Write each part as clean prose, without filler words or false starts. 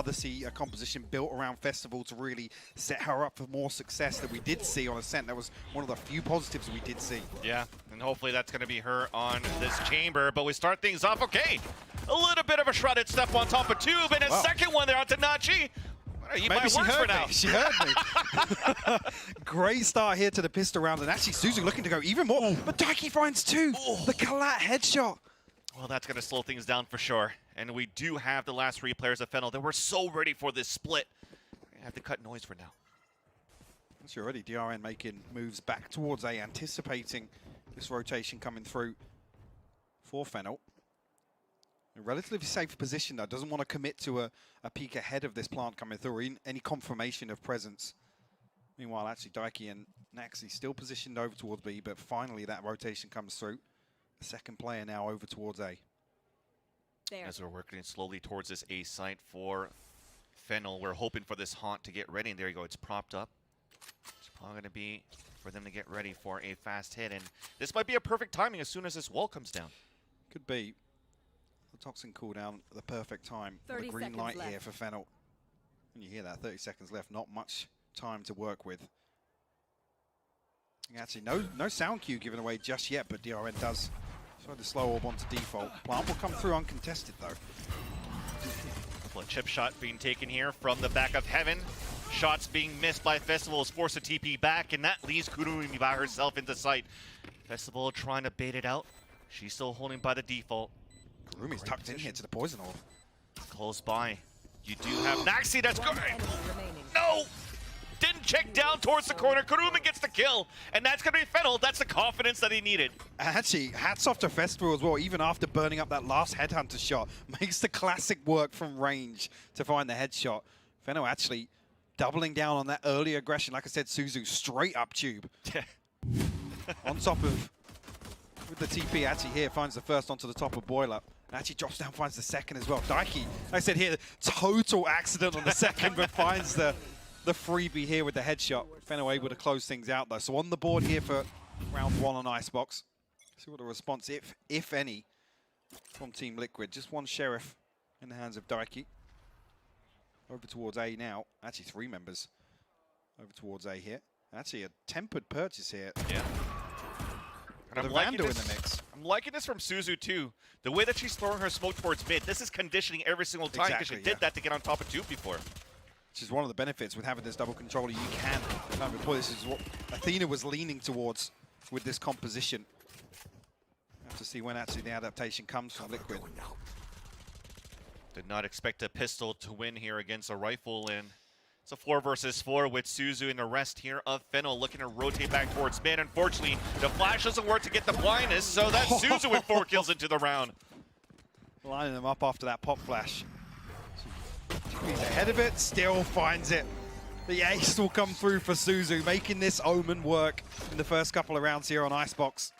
rather see a composition built around Festival to really set her up for more success that we did see on Ascent. That was one of the few positives we did see. Yeah, and hopefully that's going to be her on this chamber. But we start things off, okay. A little bit of a shredded step on top of Tube, and a second one there onto Nachi. Maybe she heard me. She heard me. Great start here to the pistol round, and actually Suzu looking to go even more. But Daiki finds two. The Kalat headshot. Well, that's going to slow things down for sure. And we do have the last three players of Fennel that were so ready for this split. I have to cut noise for now. It's already DRN making moves back towards A, anticipating this rotation coming through for Fennel. A relatively safe position though, doesn't want to commit to a peek ahead of this plant coming through, or any confirmation of presence. Meanwhile, actually Daiki and Naxi still positioned over towards B, but finally that rotation comes through. The second player now over towards A. There. As we're working slowly towards this A site for Fennel, we're hoping for this haunt to get ready, and there you go, it's propped up. It's probably going to be for them to get ready for a fast hit, and this might be a perfect timing as soon as this wall comes down. Could be. The toxin cooldown at the perfect time. The green light here for Fennel. And you hear that, 30 seconds left, not much time to work with. Actually, no sound cue given away just yet, but DRN does try to slow orb onto default. Plant will come through uncontested though. Couple of chip shot being taken here from the back of Heaven. Shots being missed by Festival is forced to TP back, and that leaves Kurumi by herself into sight. Festival trying to bait it out. She's still holding by the default. Kurumi's tucked in here to the poison orb. Close by. You do have Naxi, that's good. No! Didn't check down towards the corner. Kurumi gets the kill, and that's going to be Fennel. That's the confidence that he needed. Actually, hats off to Festival as well, even after burning up that last headhunter shot. Makes the classic work from range to find the headshot. Fennel actually doubling down on that early aggression. Like I said, Suzu straight up tube. On top of, with the TP, actually here finds the first onto the top of Boiler. Actually drops down, finds the second as well. Daiki, like I said here, total accident on the second, but finds the freebie here with the headshot. Fennel able to close things out though. So on the board here for round one on ICEBOX. See what the response, if any, from Team Liquid. Just one Sheriff in the hands of Daiki. Over towards A now. Actually, three members over towards A here. Actually, a tempered purchase here. Yeah. And I'm liking this from Suzu too. The way that she's throwing her smoke towards mid, this is conditioning every single time because she did that to get on top of Tube before. Which is one of the benefits with having this double controller. You can kind of deploy. This is what Athena was leaning towards with this composition. Have to see when actually the adaptation comes from Liquid. Did not expect a pistol to win here against a rifle, and it's a 4 versus 4 with Suzu and the rest here of Fennel looking to rotate back towards mid. Unfortunately, the flash doesn't work to get the blindness, so that's Suzu with 4 kills into the round. Lining them up after that pop flash. He's ahead of it, still finds it. The ace will come through for Suzu, making this omen work in the first couple of rounds here on ICEBOX.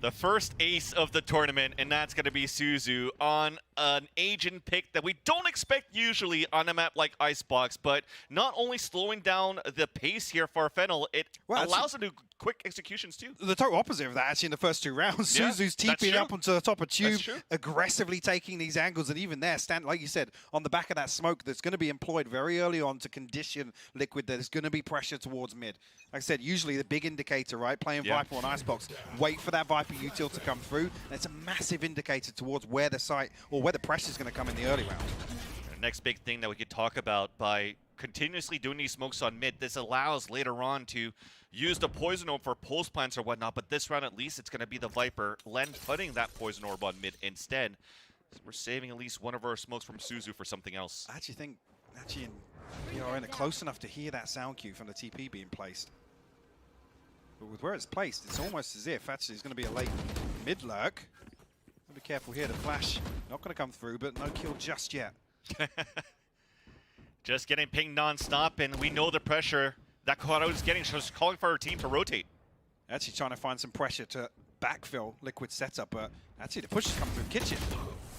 The first ace of the tournament, and that's going to be Suzu on an agent pick that we don't expect usually on a map like ICEBOX, but not only slowing down the pace here for Fennel, it allows them to do quick executions too. The total opposite of that actually in the first 2 rounds. Yeah, Suzu's TPing up onto the top of Tube, aggressively taking these angles, and even there, like you said, on the back of that smoke that's going to be employed very early on to condition Liquid that there's going to be pressure towards mid. Like I said, usually the big indicator, right? Playing Viper on ICEBOX, wait for that Viper util to come through, and it's a massive indicator towards where the site or where the pressure is going to come in the early round. The next big thing that we could talk about, by continuously doing these smokes on mid, this allows later on to use the poison orb for pulse plants or whatnot, but this round at least it's going to be the Viper Len putting that poison orb on mid instead. So we're saving at least one of our smokes from Suzu for something else. I actually think DRN are close enough to hear that sound cue from the TP being placed. But with where it's placed, it's almost as if actually it's going to be a late mid lurk. Be careful here, the flash not going to come through, but no kill just yet. Just getting pinged non-stop, and we know the pressure that Koharu is getting. She's calling for her team to rotate. Actually trying to find some pressure to backfill Liquid setup, but actually the push is coming through kitchen.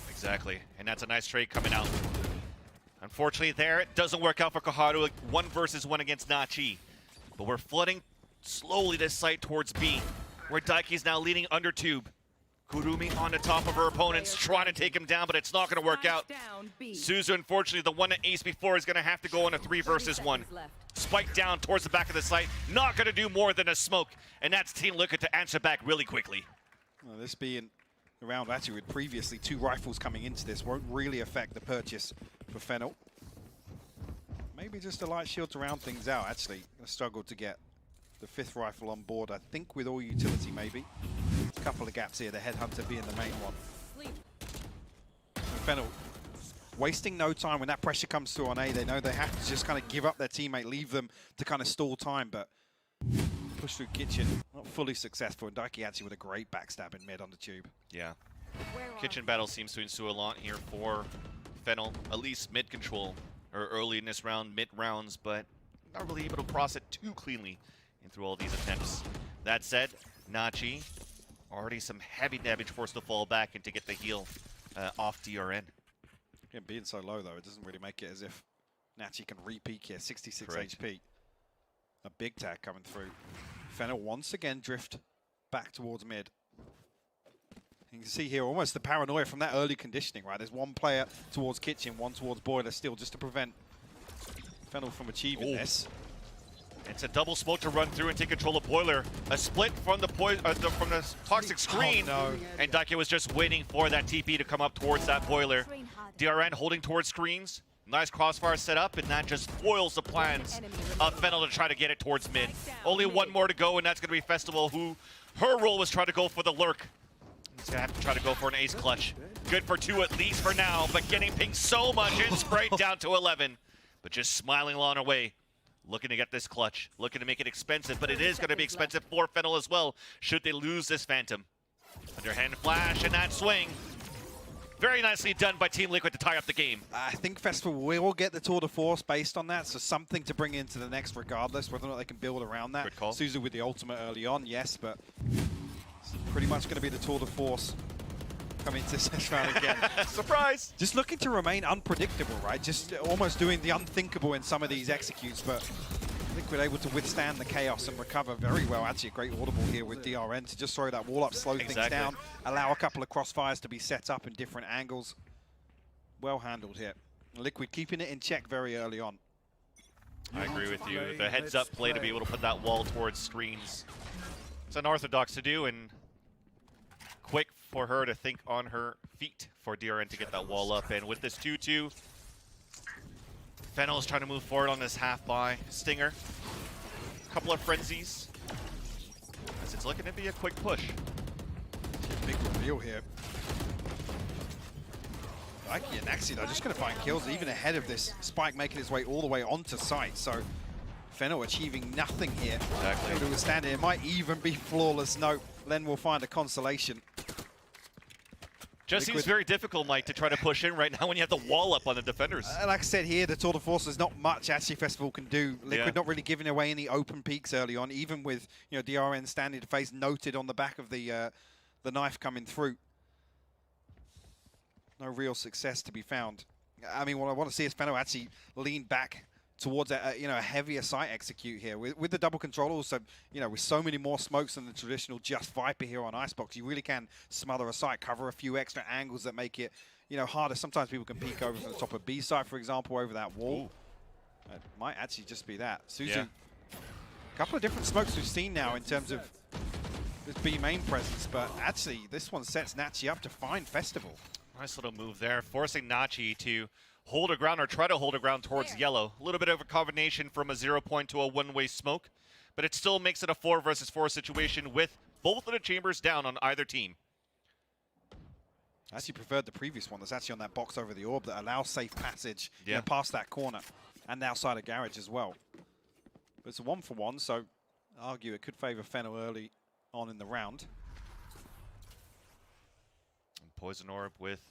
Exactly, and that's a nice trade coming out. Unfortunately there, it doesn't work out for Koharu. 1 versus 1 against Nachi. But we're flooding slowly this site towards B, where Daiki's now leading under Tube. Kurumi on the top of her opponents, trying to take him down, but it's not going to work out. Suzu, unfortunately, the one that aced before, is going to have to go on a 3 versus 1. Spike down towards the back of the site, not going to do more than a smoke, and that's Team Liquid to answer back really quickly. Well, this being a round actually with previously 2 rifles coming into this won't really affect the purchase for Fennel. Maybe just a light shield to round things out, actually. Gonna struggle to get the 5th rifle on board, I think, with all utility maybe. A couple of gaps here, the Headhunter being the main one. And Fennel wasting no time when that pressure comes through on A. They know they have to just kind of give up their teammate, leave them to kind of stall time, but push through Kitchen, not fully successful. And Daiki actually with a great backstab in mid on the tube. Yeah. Kitchen battle seems to ensue a lot here for Fennel, at least mid control, or early in this round, mid rounds, but not really able to cross it too cleanly in through all these attempts. That said, Nachi, already some heavy damage forced to fall back and to get the heal off DRN. Again, being so low though, it doesn't really make it as if Nachi can re-peak here, 66 Correct. HP. A big tag coming through. Fennel once again drift back towards mid. You can see here almost the paranoia from that early conditioning, right? There's one player towards Kitchen, one towards Boiler still, just to prevent Fennel from achieving this. It's a double smoke to run through and take control of Boiler. A split from the toxic screen. Oh, no. And Daiki was just waiting for that TP to come up towards that Boiler. DRN holding towards screens. Nice crossfire set up, and that just foils the plans of Fennel to try to get it towards mid. Only one more to go, and that's going to be Festival, who her role was try to go for the lurk. He's going to have to try to go for an ace clutch. Good for 2 at least for now, but getting pinged so much and Sprite down to 11. But just smiling along her way. Looking to get this clutch, looking to make it expensive, but it is going to be expensive for Fennel as well, should they lose this Phantom. Underhand flash and that swing. Very nicely done by Team Liquid to tie up the game. I think Festival will get the tour de force based on that, so something to bring into the next regardless, whether or not they can build around that. Good call. Suzu with the ultimate early on, yes, but it's pretty much going to be the tour de force coming into this round again. Surprise! Just looking to remain unpredictable, right? Just almost doing the unthinkable in some of these executes, but Liquid able to withstand the chaos and recover very well. Actually, a great audible here with DRN to just throw that wall up, slow things down, allow a couple of crossfires to be set up in different angles. Well handled here. Liquid keeping it in check very early on. I agree with you. The heads-up play to be able to put that wall towards screens. It's unorthodox to do, and quick for her to think on her feet for DRN to get that wall up. And with this 2-2, Fennel is trying to move forward on this half-by Stinger. A couple of frenzies. As it's looking to be a quick push. Big reveal here. Daiki and Naxi, though, just going to find kills even ahead of this Spike making his way all the way onto site. So Fennel achieving nothing here. Exactly. Able to withstand it. It might even be flawless. No, Len will find a consolation. Just seems very difficult, Mike, to try to push in right now when you have the wall up on the defenders. Like I said here, the tour de force, there's not much actually Festival can do. Liquid not really giving away any open peaks early on, even with DRN standing to face noted on the back of the knife coming through. No real success to be found. I mean, what I want to see is Fennel actually lean back towards a heavier site execute here with the double control. Also, with so many more smokes than the traditional just Viper here on ICEBOX, you really can smother a site, cover a few extra angles that make it harder. Sometimes people can peek over from the top of B side, for example, over that wall. It might actually just be that. Suzu, a couple of different smokes we've seen now in terms of this B main presence, but actually this one sets Nachi up to find Festival. Nice little move there, forcing Nachi to hold her ground or try to hold her ground towards yellow. A little bit of a combination from a 0 point to a one-way smoke, but it still makes it a 4 versus 4 situation with both of the chambers down on either team. I actually preferred the previous one that's actually on that box over the orb that allows safe passage past that corner and outside of garage as well. But it's a 1-for-1, so I argue it could favor Fennel early on in the round. And Poison Orb with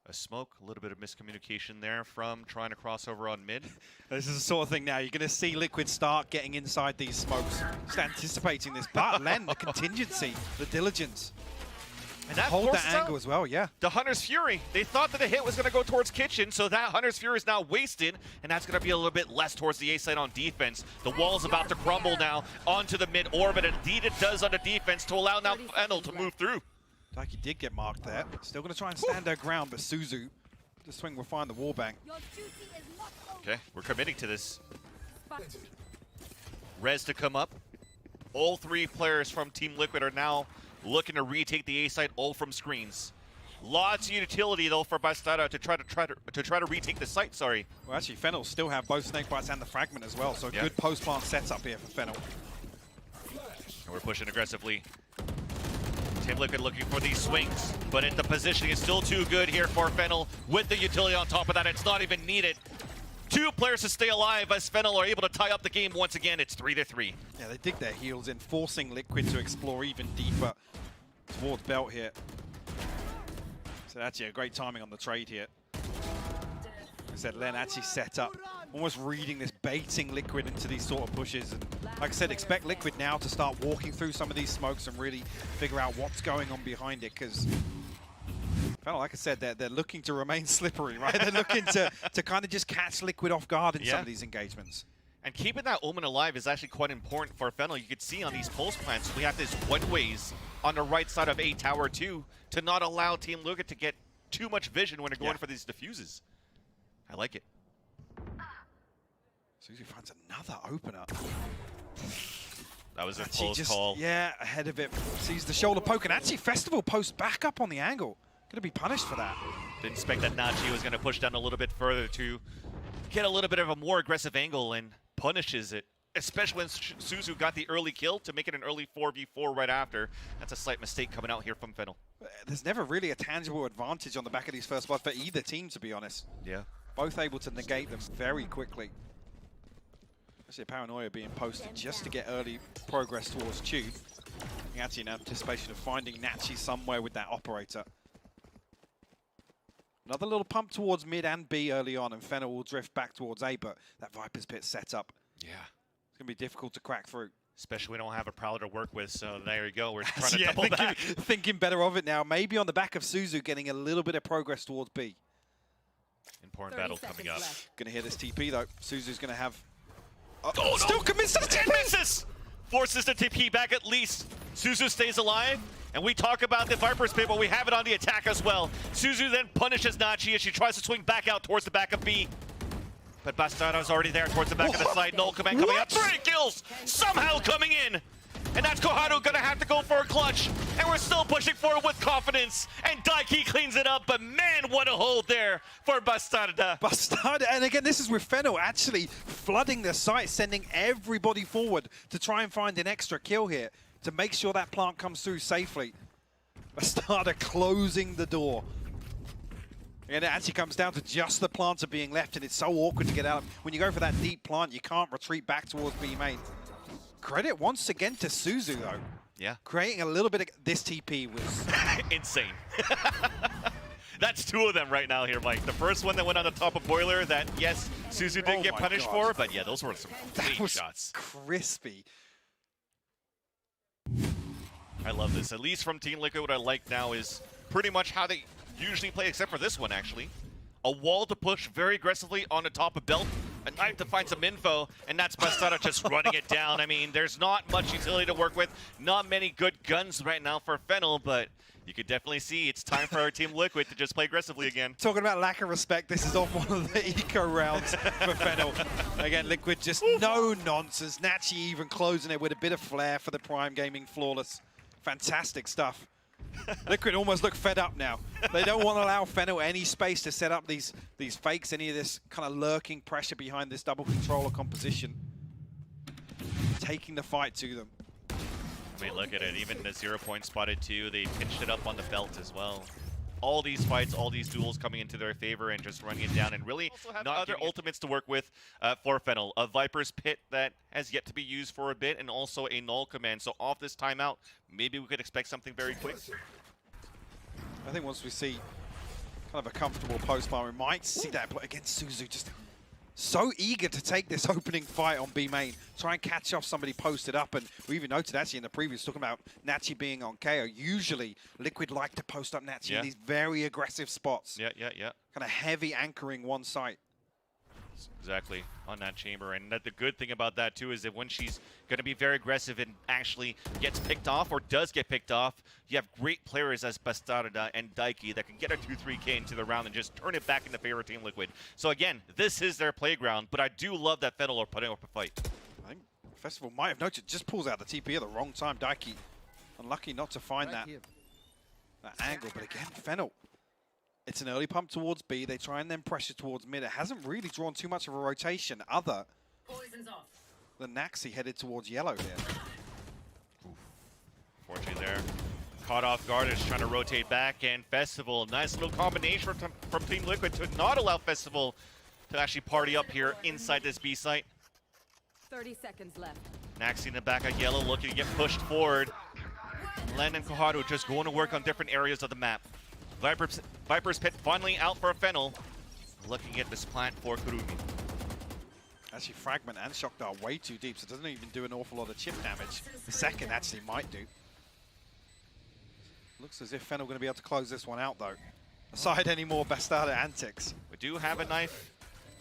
a smoke, a little bit of miscommunication there from trying to cross over on mid. This is the sort of thing now, you're going to see Liquid start getting inside these smokes, just anticipating this. But Len, the contingency, the diligence. And that hold that angle as well, The Hunter's Fury. They thought that the hit was going to go towards Kitchen, so that Hunter's Fury is now wasted, and that's going to be a little bit less towards the A side on defense. The wall's about to crumble now onto the mid orb, and indeed it does on the defense to allow now Fennel to move through. Like he did get marked there. Still going to try and stand their ground, but Suzu, the swing will find the wallbang. Okay, we're committing to this. Rez to come up. All 3 players from Team Liquid are now looking to retake the A site, all from screens. Lots of utility though for Bastarda to try to retake the site. Sorry. Well, actually, Fennel still have both snake bites and the fragment as well, so Yeah. good post plant setup here for Fennel. And we're pushing aggressively. Team Liquid looking for these swings, but the positioning is still too good here for Fennel. With the utility on top of that, it's not even needed. 2 players to stay alive as Fennel are able to tie up the game once again. It's 3-3. Yeah, they dig their heels in, forcing Liquid to explore even deeper towards Belt here. So actually a great timing on the trade here. Like I said, Len actually set up, almost reading this, baiting Liquid into these sort of pushes. And like I said, expect Liquid now to start walking through some of these smokes and really figure out what's going on behind it, because like I said, they're looking to remain slippery, right? They're looking to kind of just catch Liquid off guard in some of these engagements. And keeping that Omen alive is actually quite important for Fennel. You can see on these pulse plants, we have this one-ways on the right side of A Tower 2 to not allow Team Liquid to get too much vision when they're going for these diffuses. I like it. Suzu finds another opener. That was a Actually close call. Yeah, ahead of it. Sees the shoulder poke, and actually Festival posts back up on the angle. Gonna be punished for that. Didn't expect that Nachi was going to push down a little bit further to get a little bit of a more aggressive angle, and punishes it. Especially when Suzu got the early kill to make it an early 4v4 right after. That's a slight mistake coming out here from Fennel. There's never really a tangible advantage on the back of these first bloods for either team, to be honest. Yeah. Both able to negate them very quickly. Actually, Paranoia being posted just to get early progress towards Tube. Actually in anticipation of finding Nachi somewhere with that operator. Another little pump towards mid and B early on, and Fennel will drift back towards A, but that Viper's Pit set up. Yeah. It's going to be difficult to crack through. Especially we don't have a Prowler to work with, so there you go. We're trying to double back. Thinking better of it now. Maybe on the back of Suzu getting a little bit of progress towards B. Important battle coming up. Going to hear this TP though. Suzu's going to have... Oh, still no. commits to the TP! Misses! Forces the TP back at least. Suzu stays alive. And we talk about the Viper's Pit, but we have it on the attack as well. Suzu then punishes Nachi as she tries to swing back out towards the back of B. But Bastardo's already there towards the back of the side. Null command coming out. 3 kills! Somehow coming in! And that's Koharu gonna have to go for a clutch. And we're still pushing forward with confidence. And Daiki cleans it up, but man, what a hold there for Bastarda. Bastarda, and again, this is with Fennel actually flooding the site, sending everybody forward to try and find an extra kill here to make sure that plant comes through safely. Bastarda closing the door. And it actually comes down to just the planter being left, and it's so awkward to get out. When you go for that deep plant, you can't retreat back towards B main. Credit once again to Suzu, though. Yeah. Creating a little bit of... This TP was... insane. That's 2 of them right now here, Mike. The first one that went on the top of Boiler that, yes, Suzu didn't get punished for, but yeah, those were some clean shots. Crispy. I love this. At least from Team Liquid, what I like now is pretty much how they usually play, except for this one, actually. A wall to push very aggressively on the top of Belt, a knife to find some info, and that's Bastarda just running it down. I mean, there's not much utility to work with, not many good guns right now for Fennel, but you could definitely see it's time for our Team Liquid to just play aggressively again. Talking about lack of respect, this is off one of the eco rounds for Fennel. Again, Liquid just no nonsense. Nachi even closing it with a bit of flair for the Prime Gaming flawless. Fantastic stuff. Liquid almost look fed up now. They don't want to allow Fennel any space to set up these fakes, any of this kind of lurking pressure behind this double controller composition. Taking the fight to them. I mean, look at it. Even the 0 point spotted too. They pitched it up on the Belt as well. All these fights, all these duels coming into their favor and just running it down, and really not other ultimates to work with for Fennel. A Viper's Pit that has yet to be used for a bit, and also a Null command. So off this timeout, maybe we could expect something very quick. I think once we see kind of a comfortable post-bar, we might see that against Suzu. Just so eager to take this opening fight on B main, try and catch off somebody posted up. And we even noted actually in the previous, talking about Nachi being on KO. Usually Liquid like to post up Nachi in these very aggressive spots. Yeah. Kind of heavy anchoring one site. Exactly, on that chamber. And the good thing about that too is that when she's going to be very aggressive and actually gets picked off or does get picked off, you have great players as Bastarda and Daiki that can get a 2-3K into the round and just turn it back into favor Team Liquid. So again, this is their playground, but I do love that Fennel are putting up a fight. I think Festival might have noticed, just pulls out the TP at the wrong time. Daiki unlucky not to find that angle, but again, Fennel. It's an early pump towards B. They try and then pressure towards mid. It hasn't really drawn too much of a rotation other than Naxi headed towards yellow here. Fortunately there, caught off guard, is trying to rotate back, and Festival, nice little combination from Team Liquid to not allow Festival to actually party up here inside this B site. 30 seconds left. Naxi in the back of yellow looking to get pushed forward. Len and Koharu just going to work on different areas of the map. Viper's Pit finally out for a Fennel. Looking at this plant for Kurumi. Actually, Fragment and Shock Dart way too deep, so it doesn't even do an awful lot of chip damage. The second actually might do. Looks as if Fennel going to be able to close this one out, though. Aside any more Bastarda antics. We do have a knife,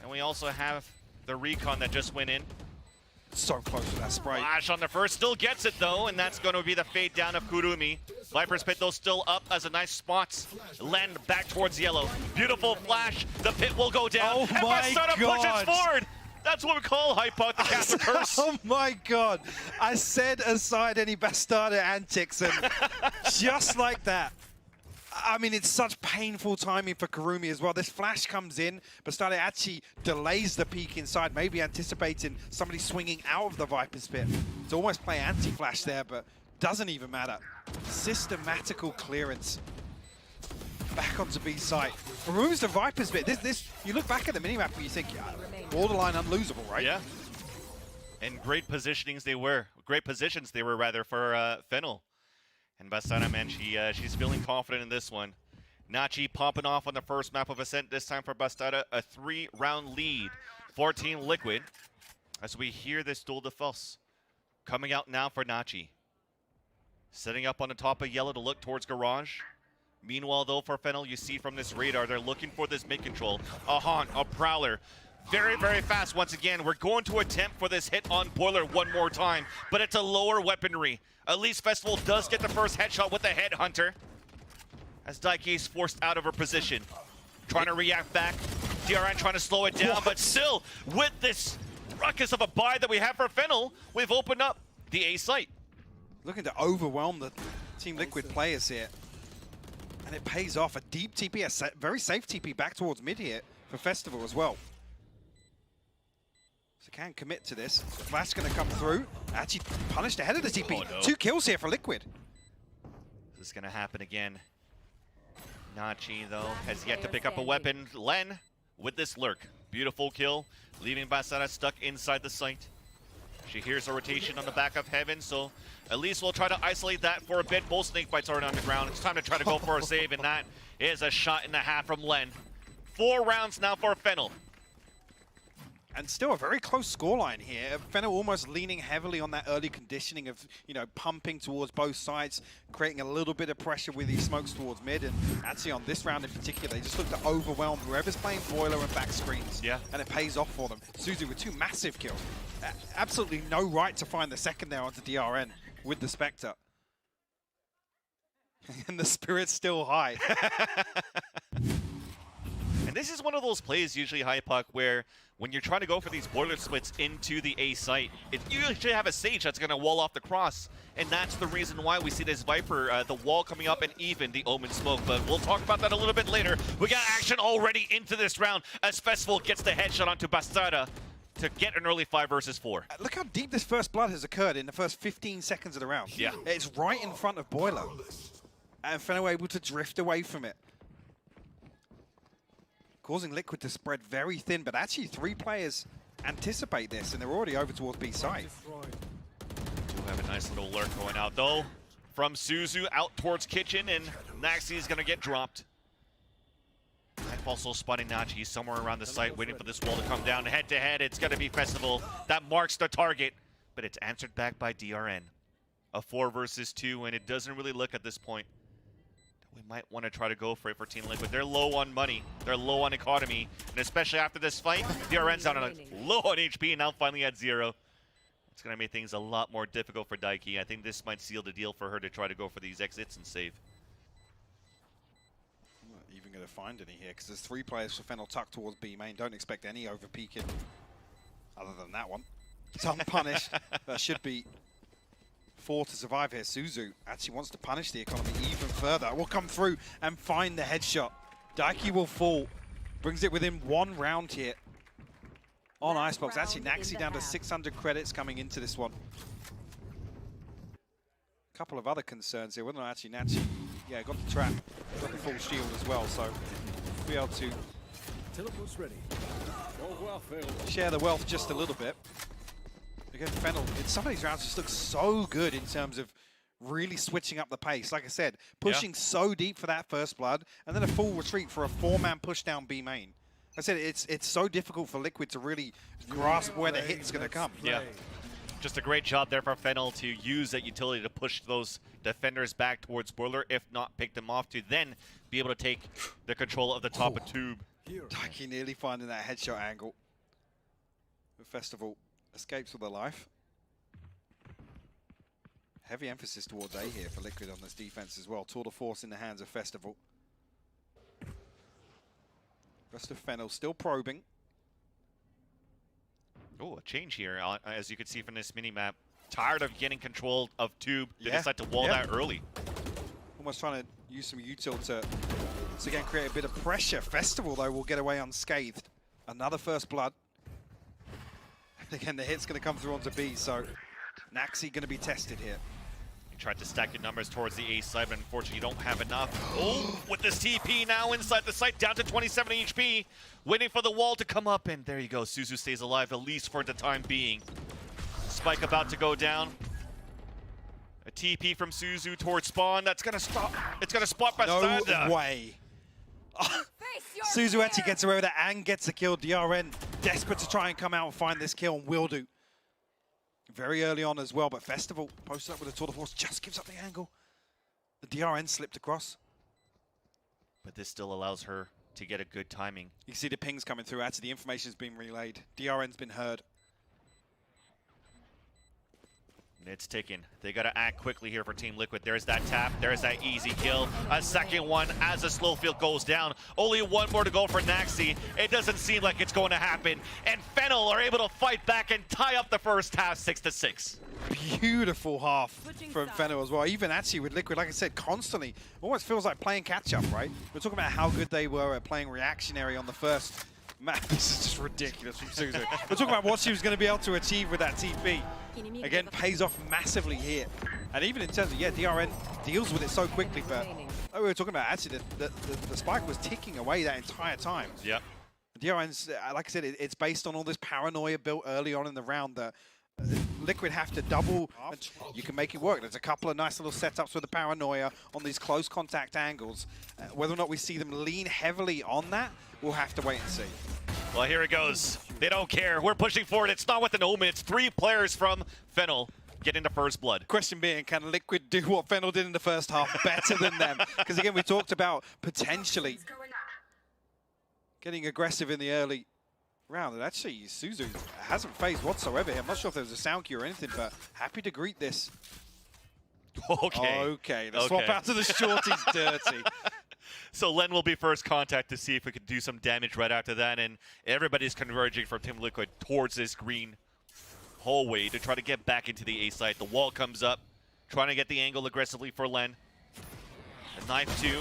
and we also have the recon that just went in. So close with that spray. Flash on the first, still gets it though, and that's going to be the fade down of Kurumi. Viper's Pit though still up as a nice spot. Len back towards yellow. Beautiful flash. The pit will go down. Oh and my Bastarda pushes forward. That's what we call Hypoth, the cast of curse. Oh my god. I said aside any Bastarda antics, and just like that. I mean, it's such painful timing for Kurumi as well. This flash comes in, Bastarda actually delays the peek inside, maybe anticipating somebody swinging out of the Viper's Pit. To almost play anti-flash there, but doesn't even matter. Systematical clearance. Back onto B site. Removes the Viper's Pit. You look back at the minimap and you think, yeah, borderline unlosable, right? Yeah. And great positionings they were. Great positions they were, rather, for Fennel. And Bastarda, man, she's feeling confident in this one. Nachi popping off on the first map of Ascent, this time for Bastarda. A 3-round lead for Team Liquid. As we hear this duel de force coming out now for Nachi. Setting up on the top of yellow to look towards Garage. Meanwhile, though, for Fennel, you see from this radar, they're looking for this mid-control. A Haunt, a Prowler. Very, very fast once again. We're going to attempt for this hit on Boiler one more time, but it's a lower weaponry. At least Festival does get the first headshot with the Headhunter. As Daiki is forced out of her position. Trying to react back. DRN trying to slow it down, but still, with this ruckus of a buy that we have for Fennel, we've opened up the A site. Looking to overwhelm the Team Liquid players here. And it pays off. A deep TP, a very safe TP back towards mid here for Festival as well. So can commit to this. Flash going to come through. Actually punished ahead of the TP. Oh, no. 2 kills here for Liquid. This is going to happen again. Nachi, though, has yet to pick up a weapon. Len with this lurk. Beautiful kill, leaving Bastarda stuck inside the site. She hears a rotation on the back of Heaven, so at least we'll try to isolate that for a bit. Both snake bites are on the ground. It's time to try to go for a save, and that is a shot and a half from Len. 4 rounds now for Fennel. And still a very close scoreline here. Fennel almost leaning heavily on that early conditioning of, you know, pumping towards both sides, creating a little bit of pressure with these smokes towards mid. And actually on this round in particular, they just look to overwhelm whoever's playing Boiler and back screens. Yeah. And it pays off for them. Suzu with 2 massive kills. Absolutely no right to find the second there onto DRN with the Spectre. And the spirit's still high. And this is one of those plays, usually high puck, where when you're trying to go for these boiler splits into the A site, you usually have a Sage that's going to wall off the cross. And that's the reason why we see this Viper, the wall coming up, and even the Omen smoke. But we'll talk about that a little bit later. We got action already into this round as Festival gets the headshot onto Bastarda to get an early 5 versus 4. Look how deep this first blood has occurred in the first 15 seconds of the round. Yeah. It's right in front of Boiler. And Fennel able to drift away from it. Causing Liquid to spread very thin, but actually 3 players anticipate this, and they're already over towards B side. Do have a nice little lurk going out, though, from Suzu out towards Kitchen, and Naxi's going to get dropped. Knife also spotting Nachi somewhere around the site, waiting for this wall to come down. Head-to-head, it's going to be Festival. That marks the target, but it's answered back by DRN. A 4 versus 2, and it doesn't really look at this point we might want to try to go for it for Team Liquid. They're low on money. They're low on economy. And especially after this fight, DRN's down on low on HP and now finally at 0. It's going to make things a lot more difficult for Daiki. I think this might seal the deal for her to try to go for these exits and save. I'm not even going to find any here because there's 3 players for Fennel tucked towards B main. Don't expect any over peeking other than that one. It's unpunished. That should be 4 to survive here. Suzu actually wants to punish the economy even further. Will come through and find the headshot. Daiki will fall. Brings it within 1 round here on ICEBOX. Actually, Naxi down to 600 credits coming into this one. A couple of other concerns here. Whether or not actually Naxi, yeah, got the trap, got the full shield as well, so be able to share the wealth just a little bit. Again, Fennel, in some of these rounds just looks so good in terms of really switching up the pace. Like I said, pushing so deep for that first blood, and then a full retreat for a 4-man push down B main. I said it's so difficult for Liquid to really grasp where the hit's going to come. Yeah, just a great job there for Fennel to use that utility to push those defenders back towards Boiler, if not pick them off, to then be able to take the control of the top of Tube. Daiki nearly finding that headshot angle. The Festival escapes with a life. Heavy emphasis towards A here for Liquid on this defense as well. Tour de force in the hands of Festival. Rest of Fennel still probing. Oh, a change here, as you can see from this minimap. Tired of getting control of Tube. They decide to wall that early. Almost trying to use some util to again create a bit of pressure. Festival, though, will get away unscathed. Another first blood. And again, the hit's going to come through onto B, so Naxi going to be tested here. You tried to stack your numbers towards the A side, but unfortunately you don't have enough. Oh, with this TP now inside the site, down to 27 HP. Waiting for the wall to come up, and there you go. Suzu stays alive, at least for the time being. Spike about to go down. A TP from Suzu towards spawn. That's going to stop. It's going to spot Bastarda. No way. Suzu actually gets away with it and gets the kill. DRN desperate to try and come out and find this kill, and will do. Very early on as well, but Festival posted up with a tour de force, just gives up the angle. The DRN slipped across. But this still allows her to get a good timing. You can see the pings coming through. Actually, the information's been relayed. DRN's been heard. It's ticking. They got to act quickly here for Team Liquid. There's that tap. There's that easy kill. A second one as the slow field goes down. Only 1 more to go for Naxi. It doesn't seem like it's going to happen. And Fennel are able to fight back and tie up the first half 6-6. Beautiful half from Fennel as well. Even actually with Liquid, like I said, constantly. Almost feels like playing catch-up, right? We're talking about how good they were at playing reactionary on the first map. This is just ridiculous from Suzu. We're talking about what she was going to be able to achieve with that TP. Again, pays off massively here. And even in terms of, yeah, DRN deals with it so quickly, but we were talking about actually the spike was ticking away that entire time. Yep. DRN's, like I said, it's based on all this paranoia built early on in the round that Liquid have to double. You can make it work. There's a couple of nice little setups with the paranoia on these close contact angles. Whether or not we see them lean heavily on that, we'll have to wait and see. Well, here it goes. They don't care. We're pushing forward. It's not with an omen. It's 3 players from Fennel getting the first blood. Question being, can Liquid do what Fennel did in the first half better than them? Because again, we talked about potentially getting aggressive in the early round. And actually, Suzu hasn't phased whatsoever here. I'm not sure if there was a sound cue or anything, but happy to greet this. Okay. Okay, the swap out to the shorty's dirty. So Len will be first contact to see if we can do some damage right after that, and everybody's converging from Team Liquid towards this green hallway to try to get back into the A site. The wall comes up, trying to get the angle aggressively for Len. A knife too,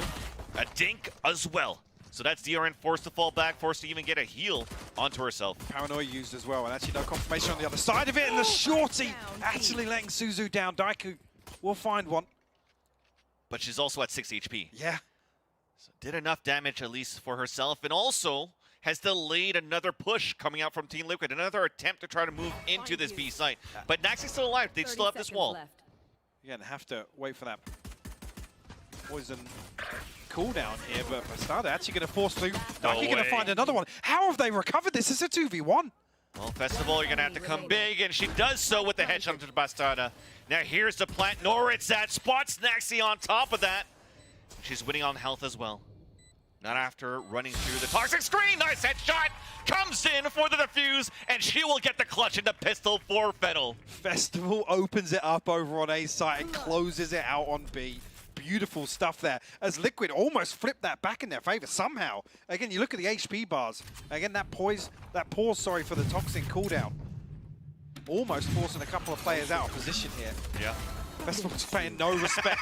a dink as well. So that's DRN forced to fall back, forced to even get a heal onto herself. Paranoia used as well, and actually no confirmation on the other side of it, and the shorty actually letting Suzu down. Daiku will find one. But she's also at 6 HP. Yeah. So did enough damage, at least for herself, and also has delayed another push coming out from Team Liquid. Another attempt to try to move into this B site. But Naxi's still alive. They still have this wall. Again, have to wait for that poison cooldown here, but Bastarda actually going to force through. Daiki going to find another one. How have they recovered this? It's a 2v1. Well, Festival, you're going to have to come big, and she does so with the headshot to Bastarda. Now here's the plant. Noritz that spots Naxi on top of that. She's winning on health as well. Not after running through the toxic screen. Nice headshot. Comes in for the defuse, and she will get the clutch in the pistol for Fennel. Festival opens it up over on A site and closes it out on B. Beautiful stuff there, as Liquid almost flipped that back in their favor somehow. Again, you look at the HP bars. Again, that pause, for the toxic cooldown. Almost forcing a couple of players out of position here. Yeah. Festival's paying no respect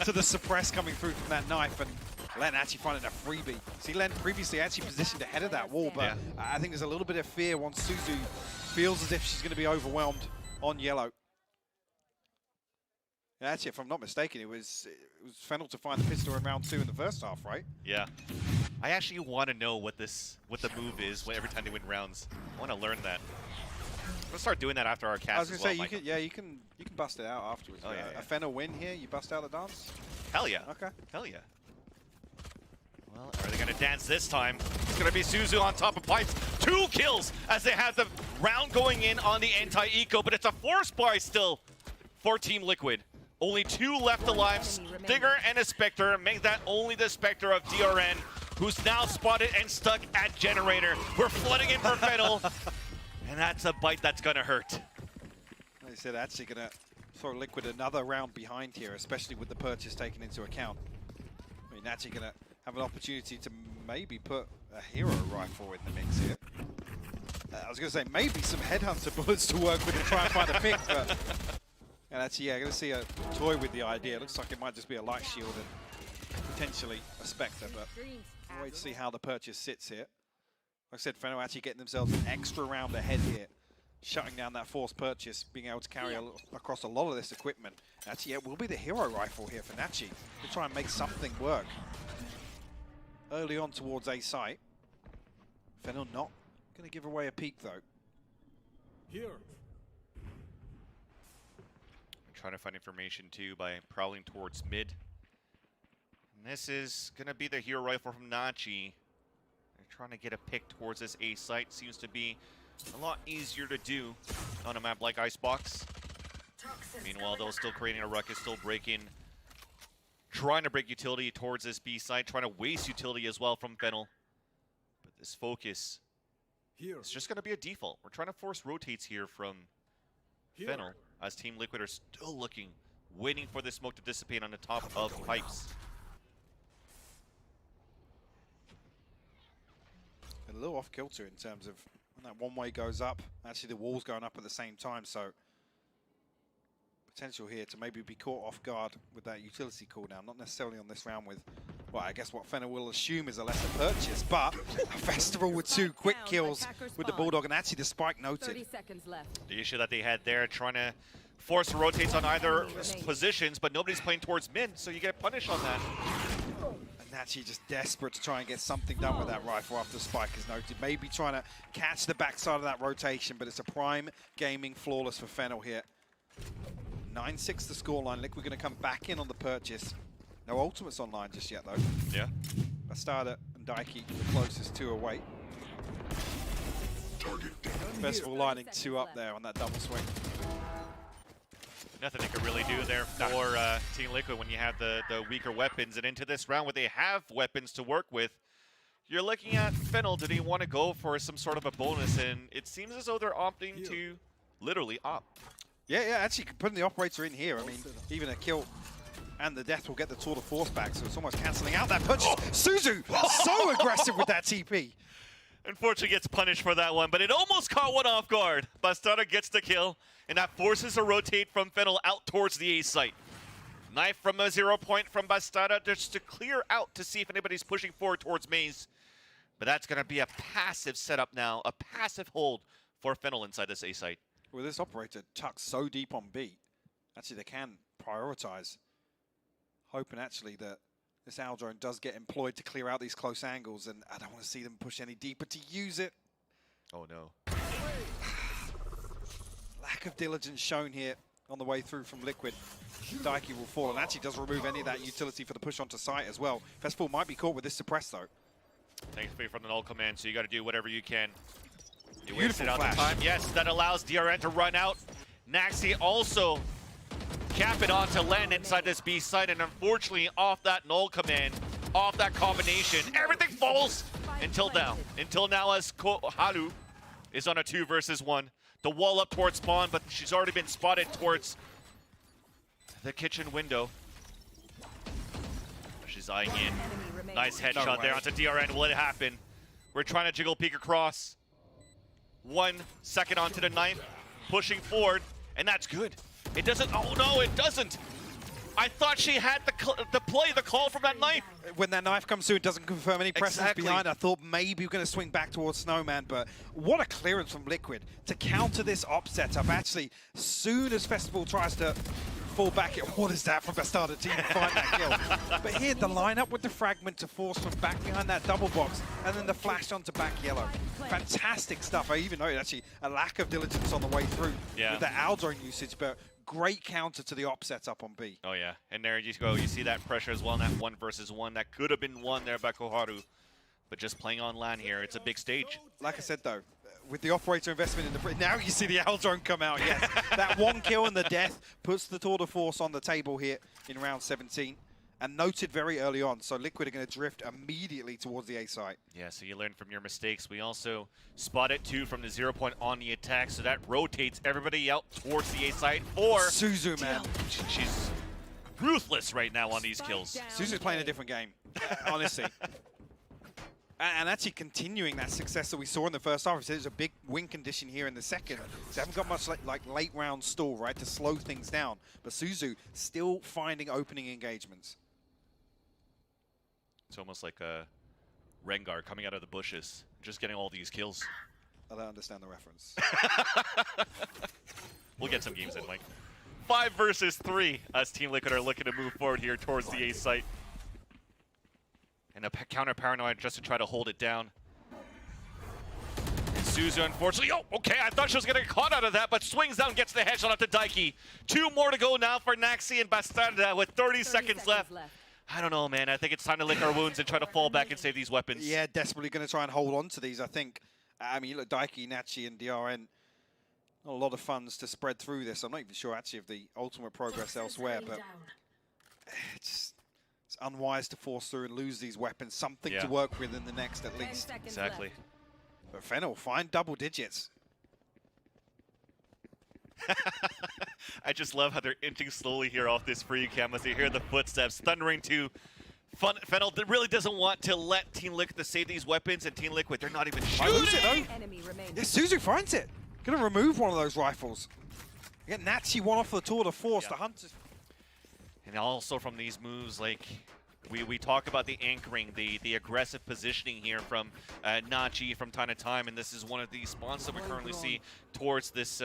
to the suppress coming through from that knife, and Len actually finding a freebie. See, Len previously actually positioned ahead of that wall, but yeah. I think there's a little bit of fear once Suzu feels as if she's going to be overwhelmed on yellow. Yeah, actually, if I'm not mistaken, it was Fennel to find the pistol in round 2 in the first half, right? Yeah. I actually want to know what the move is every time they win rounds. I want to learn that. I'm gonna start doing that after our cast. I was gonna as well, say you can bust it out afterwards. Oh, yeah. A Fennel win here, you bust out the dance. Hell yeah. Okay. Hell yeah. Well, are they gonna dance this time? It's gonna be Suzu on top of pipes. 2 kills as they have the round going in on the anti-eco, but it's a force buy still for Team Liquid. Only 2 left alive. Stinger and a Spectre make that only the Spectre of DRN, who's now spotted and stuck at Generator. We're flooding in for Fennel, and that's a bite that's gonna hurt. Like I said, actually gonna throw Liquid another round behind here, especially with the purchase taken into account. I mean, actually gonna have an opportunity to maybe put a hero rifle in the mix here. I was gonna say maybe some headhunter bullets to work with and try and find a pick, but and actually, yeah, gonna see a toy with the idea. It looks like it might just be a light shield and potentially a Spectre, but we'll wait to see how the purchase sits here. Like I said, Fennel actually getting themselves an extra round ahead here, shutting down that forced purchase, being able to carry across a lot of this equipment. Actually, it will be the hero rifle here for Nachi to try and make something work. Early on towards A site. Fennel not going to give away a peek, though. Here. I'm trying to find information, too, by prowling towards mid. And this is going to be the hero rifle from Nachi. Trying to get a pick towards this A site seems to be a lot easier to do on a map like ICEBOX. Meanwhile, they're still creating a ruckus, still breaking, trying to break utility towards this B site, trying to waste utility as well from Fennel. But this focus is just going to be a default. We're trying to force rotates here from Fennel as Team Liquid are still looking, waiting for the smoke to dissipate on the top of pipes. A little off kilter in terms of when that one way goes up. Actually, the wall's going up at the same time, so potential here to maybe be caught off guard with that utility cooldown. Not necessarily on this round with, well, I guess what Fennel will assume is a lesser purchase, but a Festival with 2 quick kills with the Bulldog, and actually the spike noted. 30 seconds left. The issue that they had there, trying to force rotates on either positions, but nobody's playing towards mid, so you get punished on that. Nachi just desperate to try and get something done with that rifle after the spike is noted. Maybe trying to catch the backside of that rotation, but it's a prime gaming flawless for Fennel here. 9-6 the scoreline. Liquid going to come back in on the purchase. No ultimates online just yet, though. Yeah. Bastarda and Daiki the closest 2 away. Festival lining 2 up there on that double swing. Nothing they could really do there for Team Liquid when you have the weaker weapons. And into this round where they have weapons to work with, you're looking at Fennel. Do they want to go for some sort of a bonus? And it seems as though they're opting to literally opt. Yeah, actually putting the operator in here. I mean, even a kill and the death will get the tour de force back, so it's almost cancelling out that punch. Suzu, so aggressive with that TP. Unfortunately gets punished for that one, but it almost caught one off guard. Bastarda gets the kill, and that forces a rotate from Fennel out towards the A site. Knife from a 0 point from Bastarda just to clear out to see if anybody's pushing forward towards Maze. But that's going to be a passive setup now, a passive hold for Fennel inside this A site. With this operator tucked so deep on B, actually they can prioritize. Hoping actually that this Owl drone does get employed to clear out these close angles, and I don't want to see them push any deeper to use it. Oh no. Lack of diligence shown here on the way through from Liquid. Daiki will fall, and actually does remove any of that utility for the push onto site as well. Festival might be caught with this suppress though. Thanks from the null command, so you got to do whatever you can. You Beautiful wasted out flash. the time. Yes, that allows DRN to run out. Naxi also cap it onto Len inside this B site, and unfortunately, off that null command, off that combination, everything falls until now. Until now, as Halu is on a 2 versus 1. The wall up towards spawn, but she's already been spotted towards the kitchen window. She's eyeing in. Nice headshot there onto DRN. Will it happen? We're trying to jiggle peek across. 1 second onto the knife, pushing forward, and that's good. It doesn't. Oh no, it doesn't. I thought she had the call from that knife. When that knife comes through, it doesn't confirm any presence behind. I thought maybe we're going to swing back towards Snowman, but what a clearance from Liquid to counter this op setup. Actually, soon as Festival tries to fall back, what is that from Bastardo team to find that kill? But here, the lineup with the fragment to force from back behind that double box, and then the flash onto back yellow. Fantastic stuff. I even noted actually a lack of diligence on the way through with the Aldrone usage, but great counter to the op setup on B. Oh yeah, and there you go. You see that pressure as well in that 1 versus 1. That could have been won there by Koharu. But just playing on LAN here, it's a big stage. Like I said though, with the operator investment in the... Now you see the Aldrone come out, yes. That 1 kill and the death puts the tour de force on the table here in round 17. And noted very early on, so Liquid are going to drift immediately towards the A site. Yeah, so you learn from your mistakes. We also spotted 2 from the 0 point on the attack, so that rotates everybody out towards the A site. Or Suzu, man. She's ruthless right now on these kills. Suzu's playing a different game, honestly. And actually continuing that success that we saw in the first half. There's a big win condition here in the second. They haven't got much like late round stall, right, to slow things down. But Suzu still finding opening engagements. It's almost like a Rengar coming out of the bushes, just getting all these kills. I don't understand the reference. We'll get some games in, Mike. 5 versus 3 as Team Liquid are looking to move forward here towards the A site. And a counter paranoid just to try to hold it down. And Suzu, unfortunately, oh, okay, I thought she was gonna get caught out of that, but swings down, gets the headshot onto Daiki. 2 more to go now for Naxi and Bastarda with 30 seconds left. I don't know, man. I think it's time to lick our wounds and try to fall back and save these weapons. Yeah, desperately going to try and hold on to these, I think. I mean, look, Daiki, Nachi, and DRN, not a lot of funds to spread through this. I'm not even sure, actually, of the ultimate progress elsewhere, but it's unwise to force through and lose these weapons. Something to work with in the next, at least. Exactly. But Fennel, find double digits. I just love how they're inching slowly here off this free cam as they hear the footsteps thundering to Fennel. That really doesn't want to let Team Liquid to save these weapons, and Team Liquid, they're not even shooting. Lose it, though. Yeah, Suzu finds it. Gonna remove one of those rifles. Get Nachi one off the tour de force. The Hunters. And also from these moves, like we talk about the anchoring, the aggressive positioning here from Nachi from time to time, and this is one of the spawns that we currently see towards this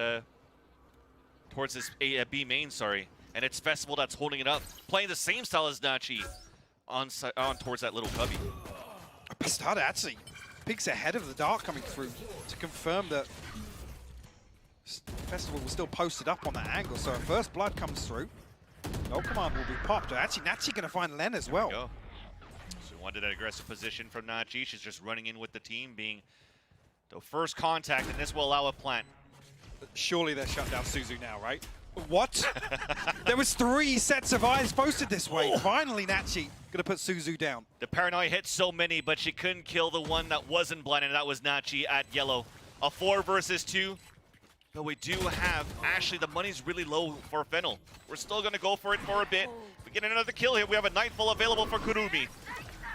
B main, sorry. And it's Festival that's holding it up, playing the same style as Nachi on towards that little cubby. Bastarda actually peeks ahead of the dart coming through to confirm that Festival was still posted up on that angle. So first blood comes through. No command will be popped. Actually, Nachi going to find Len as well. So we wanted that aggressive position from Nachi. She's just running in with the team, being the first contact, and this will allow a plant. Surely they're shut down Suzu now, right? What? There was 3 sets of eyes posted this way. Oh. Finally, Nachi gonna put Suzu down. The paranoia hit so many, but she couldn't kill the one that wasn't blinded, and that was Nachi at yellow. A 4 versus 2. But we do have, actually, the money's really low for Fennel. We're still gonna go for it for a bit. We get another kill here. We have a Nightfall available for Kurumi.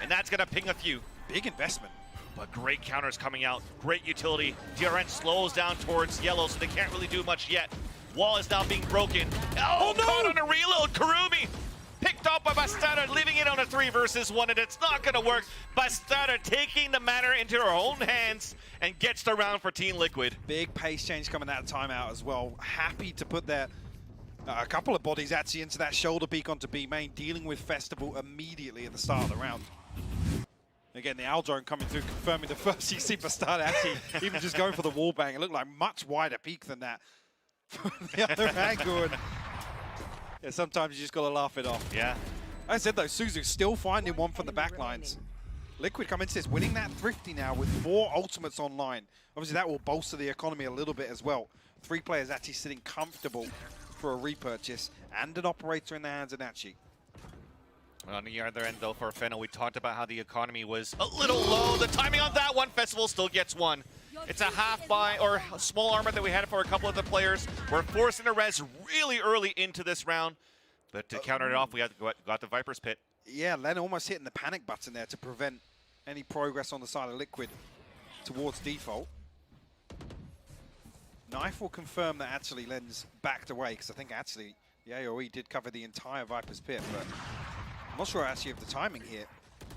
And that's gonna ping a few. Big investment. But great counters coming out. Great utility. DRN slows down towards yellow, so they can't really do much yet. Wall is now being broken. Oh no! Caught on a reload. Kurumi picked up by Bastarda, leaving it on a 3 versus 1, and it's not going to work. Bastarda taking the matter into her own hands and gets the round for Team Liquid. Big pace change coming out of timeout as well. Happy to put that a couple of bodies actually into that shoulder peak onto B main, dealing with Festival immediately at the start of the round. Again, the Aldrone coming through, confirming the first. You see Bastarda actually even just going for the wall bang. It looked like much wider peak than that from the other angle. And yeah, sometimes you just got to laugh it off. Yeah. Like I said, though, Suzu still finding one from the back lines. Liquid come into this, winning that thrifty now with 4 ultimates online. Obviously, that will bolster the economy a little bit as well. 3 players actually sitting comfortable for a repurchase and an operator in the hands of Nachi. On the other end, though, for Fennel, we talked about how the economy was a little low. The timing on that one, Festival still gets one. It's a half buy or a small armor that we had for a couple of the players. We're forcing a res really early into this round. But to counter it off, we got the Viper's Pit. Yeah, Len almost hitting the panic button there to prevent any progress on the side of Liquid towards default. Knife will confirm that actually Len's backed away, because I think actually the AoE did cover the entire Viper's Pit, but I'm not sure actually of the timing here.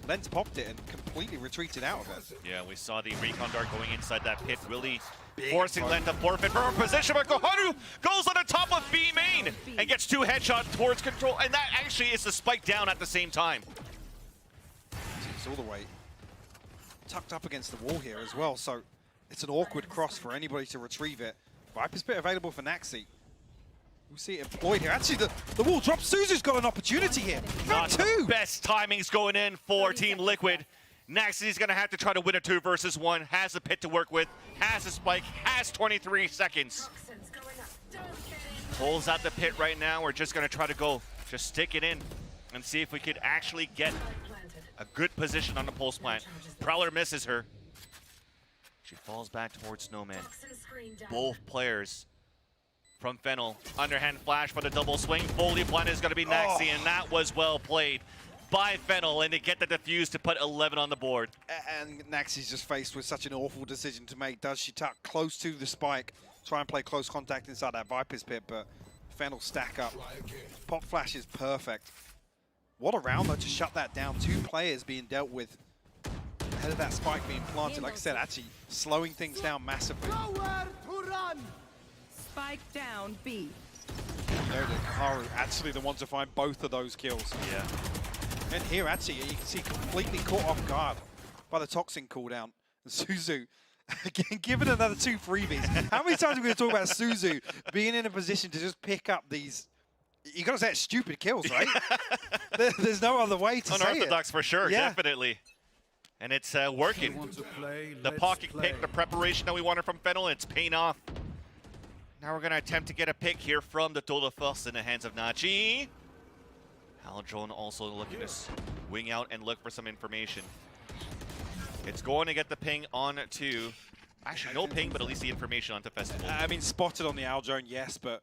Len's popped it and completely retreated out of it. Yeah, we saw the recon dart going inside that pit, really forcing Len to forfeit from a position, but Koharu goes on the top of B main and gets 2 headshots towards control, and that actually is the spike down at the same time. It's all the way tucked up against the wall here as well, so it's an awkward cross for anybody to retrieve it. Viper's Pit available for Naxi. We see it employed here. Actually, the wall drops. Suzu's got an opportunity here. Not the best timings going in for Team Liquid. Naxi's going to have to try to win a 2 versus 1. Has a pit to work with. Has a spike. Has 23 seconds. Pulls out the pit right now. We're just going to try to just stick it in and see if we could actually get a good position on the pulse plant. Prowler misses her. She falls back towards Snowman. Both players from Fennel. Underhand flash for the double swing. Fully blind is going to be Naxi, and that was well played by Fennel, and to get the defuse to put 11 on the board. And Naxi's just faced with such an awful decision to make. Does she tuck close to the spike, try and play close contact inside that Viper's Pit, but Fennel stack up. Pop flash is perfect. What a round though to shut that down. 2 players being dealt with ahead of that spike being planted. Like I said, actually slowing things down massively. Nowhere to run. Spike down B. There it is. Koharu actually the one to find both of those kills. Yeah. And here actually you can see completely caught off guard by the Toxin cooldown. And Suzu again given another 2 freebies. How many times are we going to talk about Suzu being in a position to just pick up these? You got to say it's stupid kills, right? There's no other way to say it. Unorthodox for sure, definitely. And it's working. The pocket pick, the preparation that we wanted from Fennel, it's paying off. Now we're going to attempt to get a pick here from the Total Force in the hands of Nachi. Haldrone also looking to wing out and look for some information. It's going to get the ping on to... Actually, no ping, but at least the information onto Festival. I mean, spotted on the Haldrone, yes, but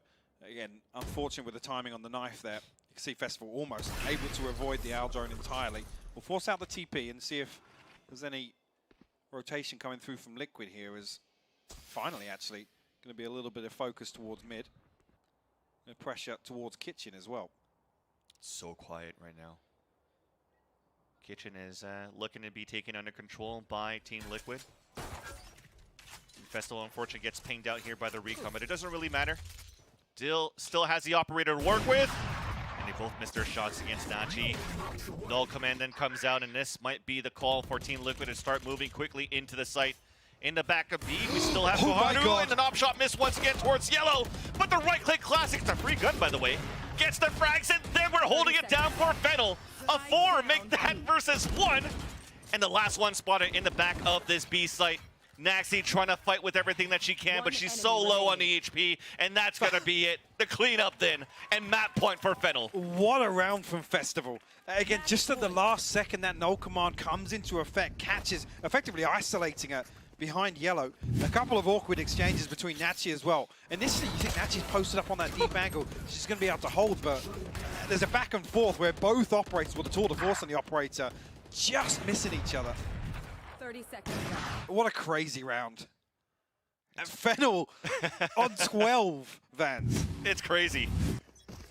again, unfortunate with the timing on the knife there. You can see Festival almost able to avoid the Haldrone entirely. We'll force out the TP and see if there's any rotation coming through from Liquid here, as finally actually going to be a little bit of focus towards mid. And pressure towards Kitchen as well. So quiet right now. Kitchen is looking to be taken under control by Team Liquid. Festival unfortunately gets pinged out here by the recon, but it doesn't really matter. Still has the operator to work with. And they both missed their shots against Nachi. Null command then comes out, and this might be the call for Team Liquid to start moving quickly into the site. In the back of B, we still have Koharu, and an op shot miss once again towards Yellow. But the right-click classic, it's a free gun, by the way, gets the frags, and then we're holding it down for Fennel. A 4, make that versus 1. And the last one spotted in the back of this B site. Naxi trying to fight with everything that she can, but she's so low on the HP, and that's going to be it. The cleanup then, and map point for Fennel. What a round from Festival. Again, just at the last second, that null command comes into effect, catches, effectively isolating her behind Yellow. A couple of awkward exchanges between Nachi as well. Initially, you think Nachi's posted up on that deep angle. She's going to be able to hold, but there's a back and forth where both operators, well, the Tour de Force and the operator, just missing each other. 30 seconds left. What a crazy round. And Fennel on 12 Vans. It's crazy.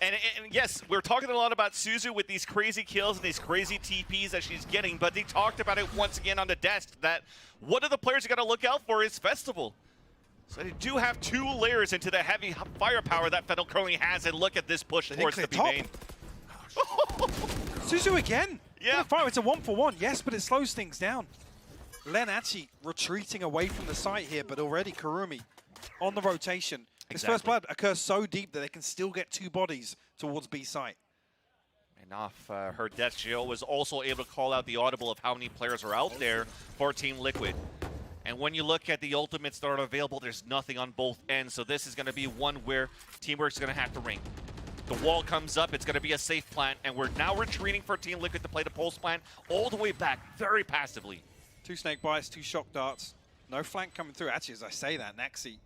And yes, we're talking a lot about Suzu with these crazy kills and these crazy TPs that she's getting, but they talked about it once again on the desk that one of the players you got to look out for is Festival. So they do have 2 layers into the heavy firepower that Fennel currently has, and look at this push towards the B main. Suzu again. Yeah. It's a 1-for-1, yes, but it slows things down. Len actually retreating away from the site here, but already Kurumi on the rotation. His first blood occurs so deep that they can still get 2 bodies towards B site. And off her death, she was also able to call out the audible of how many players are out there for Team Liquid. And when you look at the ultimates that are available, there's nothing on both ends. So this is going to be one where teamwork's going to have to ring. The wall comes up, it's going to be a safe plant, and we're now retreating for Team Liquid to play the pulse plant all the way back, very passively. 2 snake bites, 2 shock darts. No flank coming through. Actually, as I say that, Naxi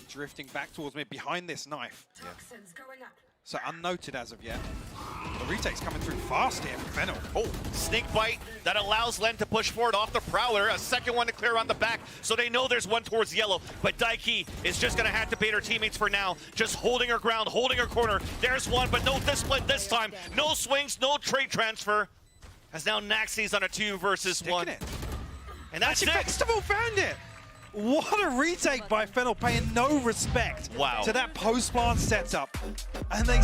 drifting back towards me behind this knife. Toxins going up. So unnoted as of yet. The retake's coming through fast here from Fennel. Oh, snake bite that allows Len to push forward off the Prowler. A second one to clear on the back, so they know there's one towards yellow. But Daiki is just going to have to bait her teammates for now. Just holding her ground, holding her corner. There's one, but no discipline this time. No swings, no trade transfer. As now Naxi's on a 2 versus 1. It. And that's Actually, it. Festival found it. What a retake by Fennel, paying no respect Wow. to that post-plant setup. And they...